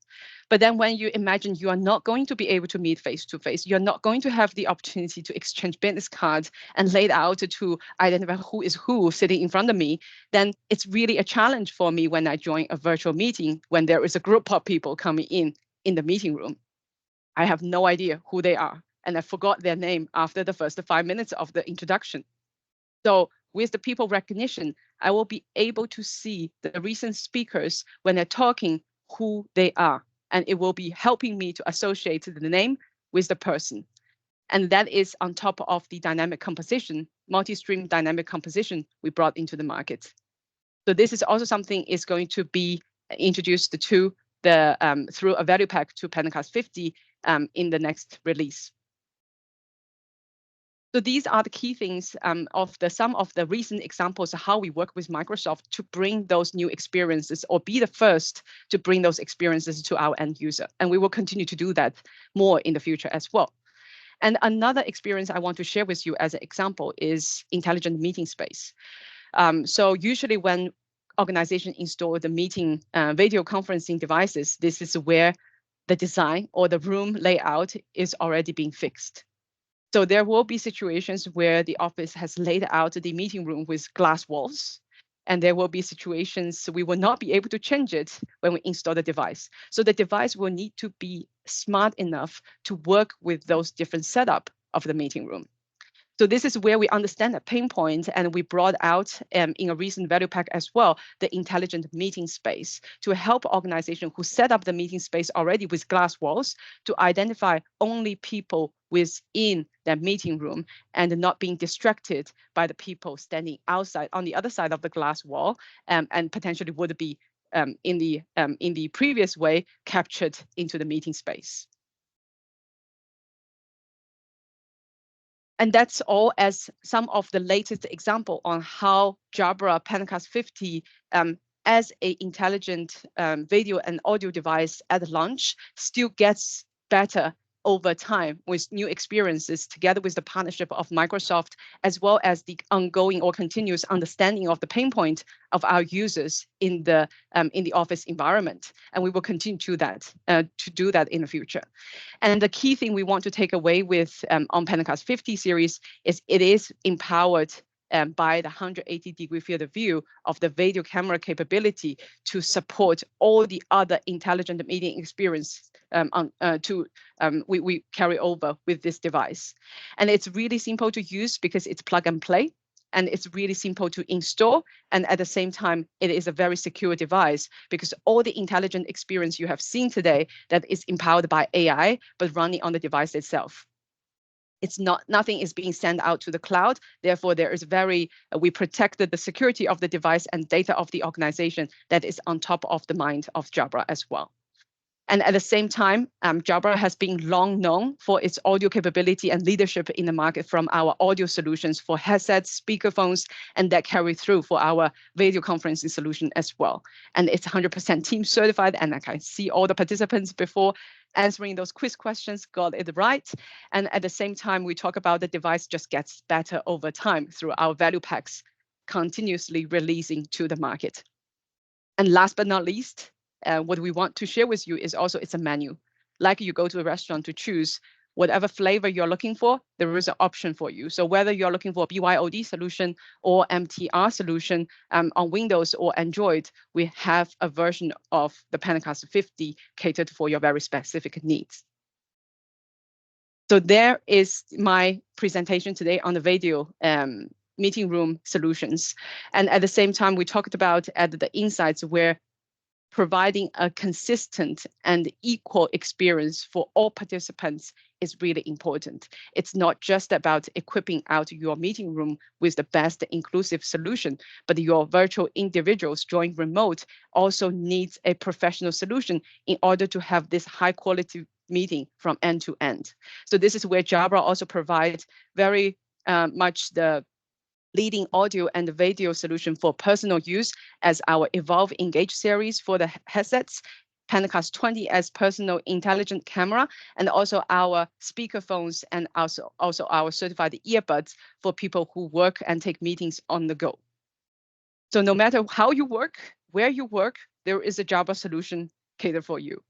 But then when you imagine you are not going to be able to meet face to face, you're not going to have the opportunity to exchange business cards and lay it out to identify who is who sitting in front of me, then it's really a challenge for me when I join a virtual meeting when there is a group of people coming in the meeting room. I have no idea who they are, and I forgot their name after the first 5 minutes of the introduction. So with the people recognition, I will be able to see the recent speakers when they're talking who they are. And it will be helping me to associate the name with the person. And that is on top of the dynamic composition, multi-stream dynamic composition we brought into the market. So this is also something is going to be introduced to the through a value pack to Pencast 50 in the next release. So these are the key things of some of the recent examples of how we work with Microsoft to bring those new experiences or be the first to bring those experiences to our end user. And we will continue to do that more in the future as well. And another experience I want to share with you as an example is intelligent meeting space. So usually when organizations install the meeting video conferencing devices, this is where the design or the room layout is already being fixed. So there will be situations where the office has laid out the meeting room with glass walls, and there will be situations we will not be able to change it when we install the device. So the device will need to be smart enough to work with those different setup of the meeting room. So this is where we understand the pain point, and we brought out in a recent value pack as well, the intelligent meeting space to help organizations who set up the meeting space already with glass walls to identify only people within that meeting room and not being distracted by the people standing outside on the other side of the glass wall, and potentially would be in the previous way captured into the meeting space. And that's all as some of the latest example on how Jabra Pencast 50 as a intelligent video and audio device at launch still gets better over time with new experiences together with the partnership of Microsoft, as well as the ongoing or continuous understanding of the pain point of our users in the office environment. And we will continue to do that in the future. And the key thing we want to take away with on Pencast 50 series is it is empowered by the 180-degree field of view of the video camera capability to support all the other intelligent meeting experience we carry over with this device. And it's really simple to use because it's plug and play. And it's really simple to install. And at the same time, it is a very secure device because all the intelligent experience you have seen today that is empowered by AI, but running on the device itself. It's not, nothing is being sent out to the cloud. Therefore, there is we protected the security of the device and data of the organization that is on top of the mind of Jabra as well. And at the same time, Jabra has been long known for its audio capability and leadership in the market from our audio solutions for headsets, speakerphones, and that carry through for our video conferencing solution as well. And it's 100% team certified, and I can see all the participants before answering those quiz questions got it right. And at the same time, we talk about the device just gets better over time through our value packs continuously releasing to the market. And last but not least, what we want to share with you is also it's a menu. Like you go to a restaurant to choose whatever flavor you're looking for, there is an option for you. So whether you're looking for a BYOD solution or MTR solution on Windows or Android, we have a version of the Pencast 50 catered for your very specific needs. So there is my presentation today on the video meeting room solutions. And at the same time, we talked about at the insights where providing a consistent and equal experience for all participants is really important. It's not just about equipping out your meeting room with the best inclusive solution, but your virtual individuals join remote also needs a professional solution in order to have this high quality meeting from end to end. So this is where Jabra also provides very much the leading audio and video solution for personal use as our Evolve Engage series for the headsets, Pencast 20 as personal intelligent camera, and also our speakerphones and also our certified earbuds for people who work and take meetings on the go. So no matter how you work, where you work, there is a Jabra solution catered for you.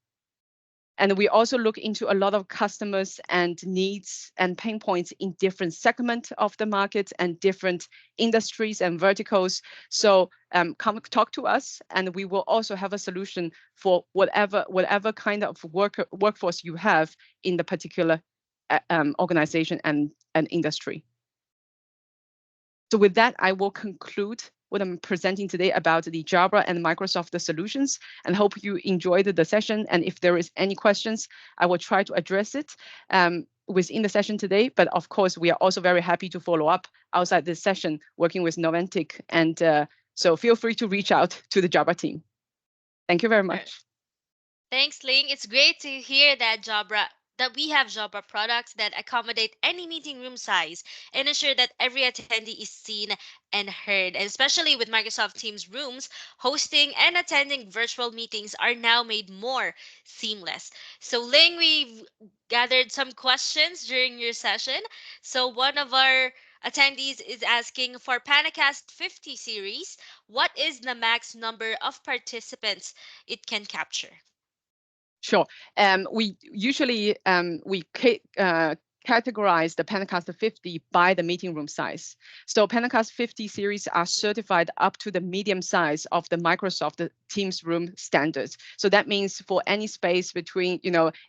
And we also look into a lot of customers and needs and pain points in different segments of the market and different industries and verticals. So come talk to us, and we will also have a solution for whatever kind of workforce you have in the particular organization and industry. So with that, I will conclude what I'm presenting today about the Jabra and Microsoft solutions, and hope you enjoyed the session. And if there is any questions, I will try to address it within the session today. But of course, we are also very happy to follow up outside this session, working with Noventic. And so feel free to reach out to the Jabra team. Thank you very much. Thanks, Ling. It's great to hear that we have Jabra products that accommodate any meeting room size and ensure that every attendee is seen and heard. And especially with Microsoft Teams rooms, hosting and attending virtual meetings are now made more seamless. So, Ling, we've gathered some questions during your session. So, one of our attendees is asking for Panacast 50 series, what is the max number of participants it can capture? Sure. We usually categorize the Pentecost 50 by the meeting room size. So Pentecost 50 series are certified up to the medium size of the Microsoft Teams room standards. So that means for any space between,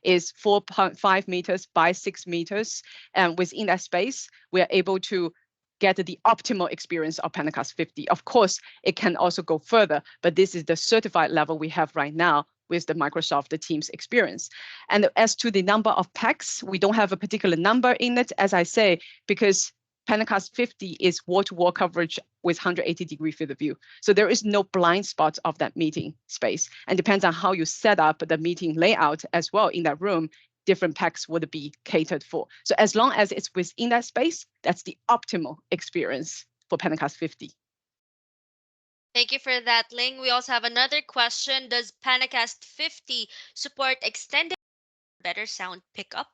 is 4.5 meters by 6 meters, and within that space, we are able to get the optimal experience of Pentecost 50. Of course, it can also go further, but this is the certified level we have right now with the Microsoft Teams experience. And as to the number of packs, we don't have a particular number in it, as I say, because Pentecost 50 is wall-to-wall coverage with 180-degree field of view. So there is no blind spot of that meeting space. And depends on how you set up the meeting layout as well in that room, different packs would be catered for. So as long as it's within that space, that's the optimal experience for Pentecost 50. Thank you for that, Ling. We also have another question. Does Panacast 50 support extended better sound pickup?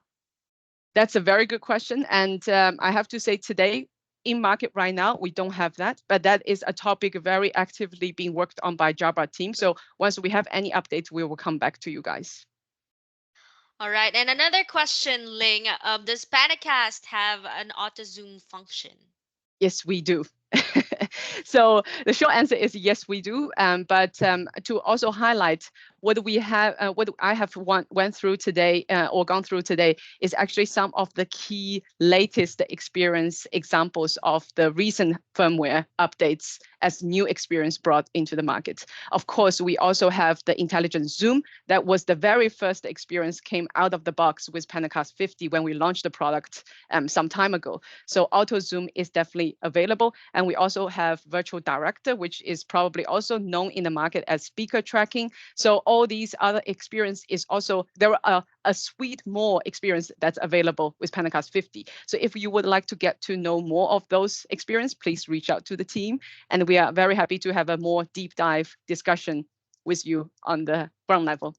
That's a very good question. And I have to say today, in market right now, we don't have that, but that is a topic very actively being worked on by Jabra team. So once we have any updates, we will come back to you guys. All right. And another question, Ling. Does Panacast have an auto zoom function? Yes, we do. So the short answer is yes, we do. But to also highlight what we have, what I have went through today or gone through today is actually some of the key latest experience examples of the recent firmware updates as new experience brought into the market. Of course, we also have the intelligent zoom. That was the very first experience came out of the box with Pentecost 50 when we launched the product some time ago. So auto zoom is definitely available. And we also have virtual director, which is probably also known in the market as speaker tracking. So all these other experience is also, there are a suite more experience that's available with Pentecost 50. So if you would like to get to know more of those experience, please reach out to the team. And we are very happy to have a more deep dive discussion with you on the ground level.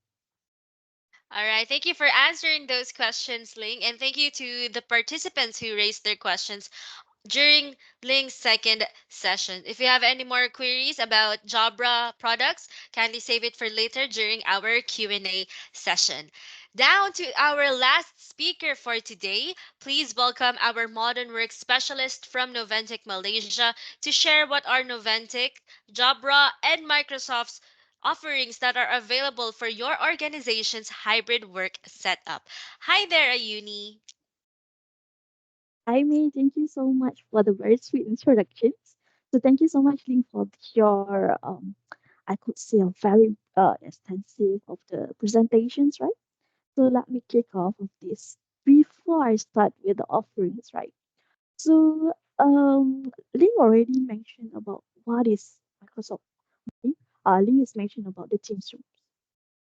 All right. Thank you for answering those questions, Ling. And thank you to the participants who raised their questions during Ling's second session. If you have any more queries about Jabra products, kindly save it for later during our Q&A session. Down to our last speaker for today, please welcome our modern work specialist from Noventic Malaysia to share what are Noventic, Jabra, and Microsoft's offerings that are available for your organization's hybrid work setup. Hi there, Ayuni. Hi, May. Thank you so much for the very sweet introductions. So thank you so much, Lynn, for your I could say a very extensive of the presentations, right? So let me kick off with this before I start with the offerings, right? So Lynn already mentioned about what is Microsoft. Lynn is mentioned about the Teams room.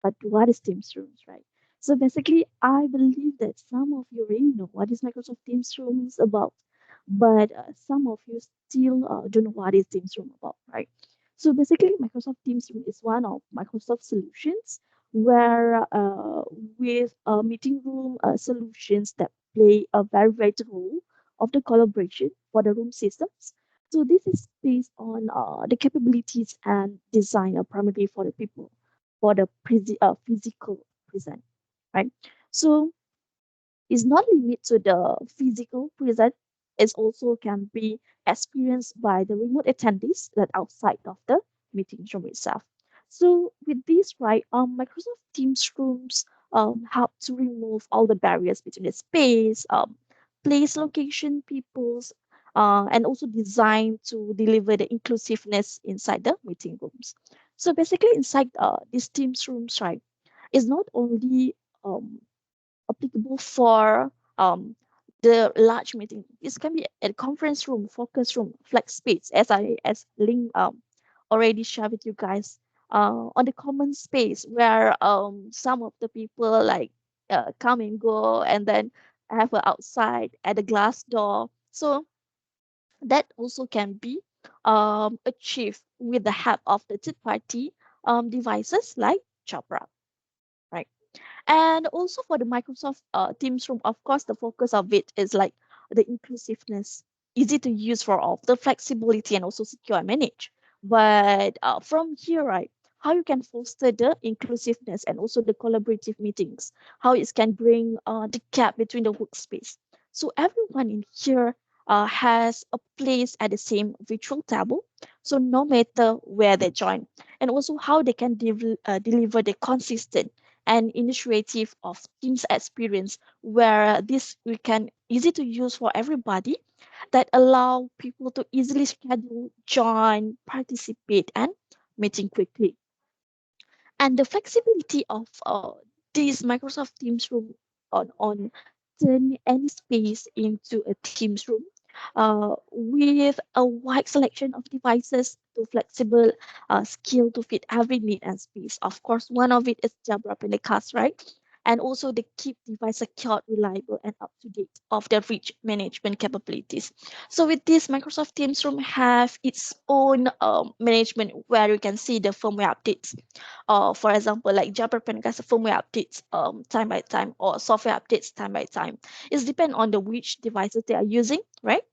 But what is Teams Rooms, right? So basically, I believe that some of you already know what is Microsoft Teams Rooms about, but some of you still don't know what is Teams Room about, right? So basically, Microsoft Teams Room is one of Microsoft solutions where with meeting room solutions that play a very vital role of the collaboration for the room systems. So this is based on the capabilities and design primarily for the people for the physical present, right? So it's not limited to the physical present. It also can be experienced by the remote attendees that outside of the meeting room itself. So with this, right, Microsoft Teams rooms help to remove all the barriers between the space, place, location, peoples, and also designed to deliver the inclusiveness inside the meeting rooms. So basically, inside these Teams rooms, right, is not only um, applicable for the large meeting. This can be a conference room, focus room, flex space, as Link already shared with you guys. On the common space where some of the people like come and go and then have a outside at the glass door. So that also can be achieved with the help of the third party devices like Jabra, right? And also for the Microsoft Teams room, of course, the focus of it is like the inclusiveness, easy to use for all, the flexibility and also secure and manage. But from here, right, how you can foster the inclusiveness and also the collaborative meetings, how it can bring the gap between the workspace. So everyone in here has a place at the same virtual table. So no matter where they join, and also how they can deliver the consistent and initiative of Teams experience, where this we can easy to use for everybody, that allow people to easily schedule, join, participate, and meeting quickly. And the flexibility of this Microsoft Teams room on turn any space into a Teams room with a wide selection of devices to flexible skill to fit every need and space. Of course, one of it is Jabra Penicast, right? And also the keep device secured, reliable, and up to date of the rich management capabilities. So with this, Microsoft Teams Room have its own management where you can see the firmware updates. For example, like Jabra Pencast firmware updates time by time or software updates time by time. It's depend on the which devices they are using, right?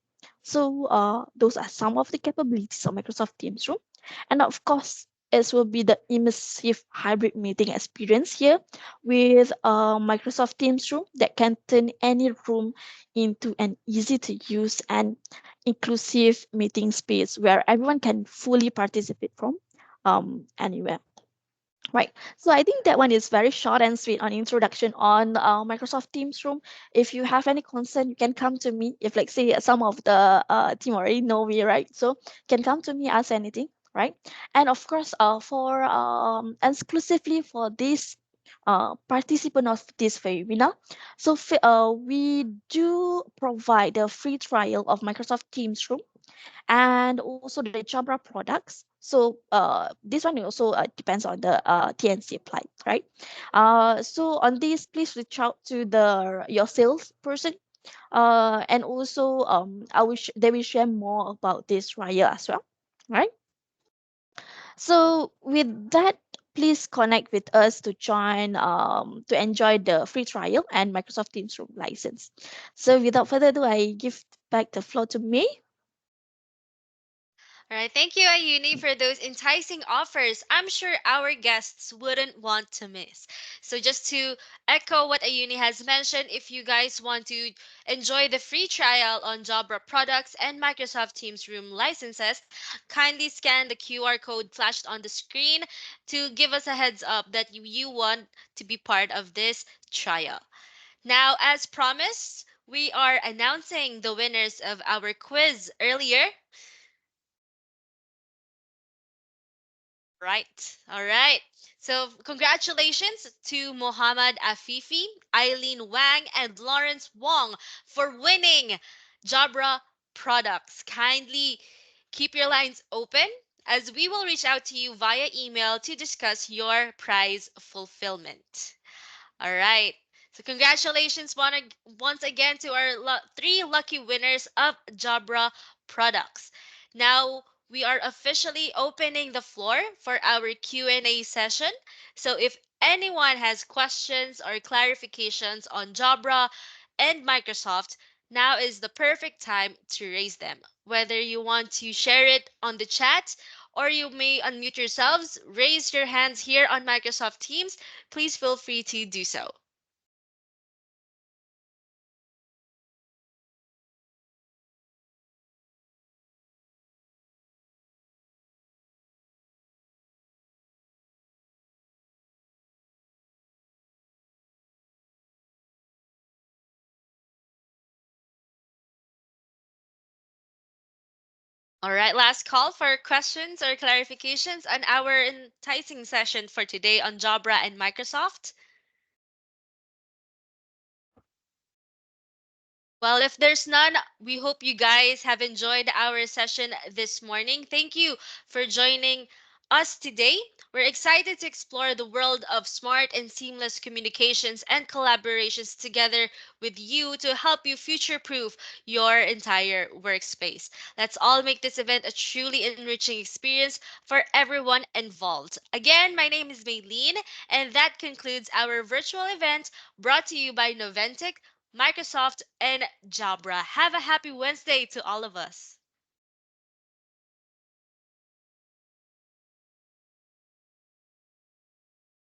So those are some of the capabilities of Microsoft Teams Room. And of course, it will be the immersive hybrid meeting experience here with Microsoft Teams Room that can turn any room into an easy to use and inclusive meeting space where everyone can fully participate from anywhere. Right. So I think that one is very short and sweet on introduction on Microsoft Teams Room. If you have any concern, you can come to me. If like say some of the team already know me, right? So can come to me, ask anything, right? And of course, for exclusively for this participant of this webinar, so we do provide a free trial of Microsoft Teams Room and also the Jabra products. So this one also depends on the TNC applied, right? So on this, please reach out to your salesperson, and also they will share more about this trial as well, right? So with that, please connect with us to join to enjoy the free trial and Microsoft Teams Room license. So without further ado, I give back the floor to May. All right, thank you, Ayuni, for those enticing offers. I'm sure our guests wouldn't want to miss. So, just to echo what Ayuni has mentioned, if you guys want to enjoy the free trial on Jabra products and Microsoft Teams Room licenses, kindly scan the QR code flashed on the screen to give us a heads up that you want to be part of this trial. Now, as promised, we are announcing the winners of our quiz earlier. Right. All right. So, congratulations to Mohammad Afifi, Eileen Wang, and Lawrence Wong for winning Jabra products. Kindly keep your lines open as we will reach out to you via email to discuss your prize fulfillment. All right. So congratulations once again to our three lucky winners of Jabra products. Now we are officially opening the floor for our Q&A session. So if anyone has questions or clarifications on Jabra and Microsoft, now is the perfect time to raise them. Whether you want to share it on the chat or you may unmute yourselves, raise your hands here on Microsoft Teams, please feel free to do so. All right, last call for questions or clarifications on our enticing session for today on Jabra and Microsoft. Well, if there's none, we hope you guys have enjoyed our session this morning. Thank you for joining us today. We're excited to explore the world of smart and seamless communications and collaborations together with you to help you future proof your entire workspace. Let's all make this event a truly enriching experience for everyone involved. Again, my name is Maylene, and that concludes our virtual event brought to you by Noventic, Microsoft, and Jabra. Have a happy Wednesday to all of us.